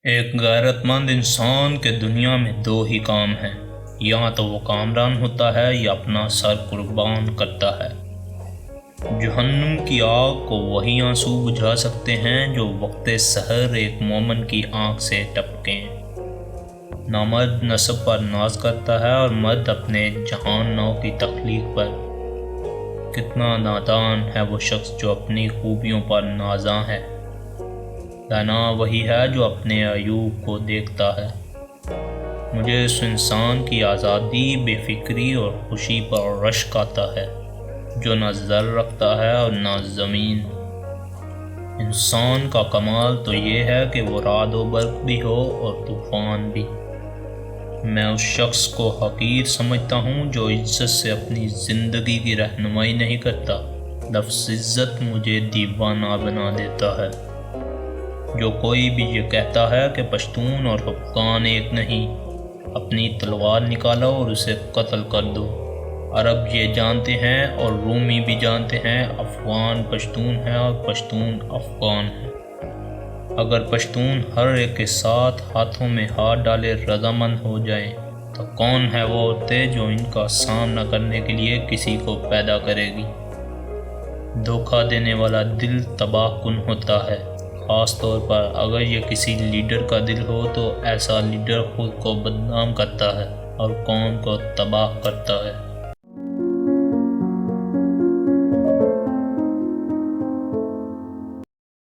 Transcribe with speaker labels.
Speaker 1: ایک غیرت مند انسان کے دنیا میں دو ہی کام ہیں، یا تو وہ کامران ہوتا ہے یا اپنا سر قربان کرتا ہے۔ جہنم کی آگ کو وہی آنسو بجھا سکتے ہیں جو وقت سحر ایک مومن کی آنکھ سے ٹپکیں۔ نہ مرد نسب پر ناز کرتا ہے اور مرد اپنے جہان نو کی تخلیق پر۔ کتنا نادان ہے وہ شخص جو اپنی خوبیوں پر نازاں ہے۔ دانا وہی ہے جو اپنے عیوب کو دیکھتا ہے۔ مجھے اس انسان کی آزادی، بے فکری اور خوشی پر رشک آتا ہے جو نہ زر رکھتا ہے اور نہ زمین۔ انسان کا کمال تو یہ ہے کہ وہ رعد و برق بھی ہو اور طوفان بھی۔ میں اس شخص کو حقیر سمجھتا ہوں جو عزت سے اپنی زندگی کی رہنمائی نہیں کرتا۔ لفظ عزت مجھے دیوانہ بنا دیتا ہے۔ جو کوئی بھی یہ کہتا ہے کہ پشتون اور افغان ایک نہیں، اپنی تلوار نکالو اور اسے قتل کر دو۔ عرب یہ جانتے ہیں اور رومی بھی جانتے ہیں، افغان پشتون ہے اور پشتون افغان ہے۔ اگر پشتون ہر ایک کے ساتھ ہاتھوں میں ہاتھ ڈالے رضامند ہو جائیں تو کون ہے وہ عورتیں جو ان کا سامنا کرنے کے لیے کسی کو پیدا کرے گی؟ دھوکہ دینے والا دل تباہ کن ہوتا ہے، خاص طور پر اگر یہ کسی لیڈر کا دل ہو تو ایسا لیڈر خود کو بدنام کرتا ہے اور قوم کو تباہ کرتا ہے۔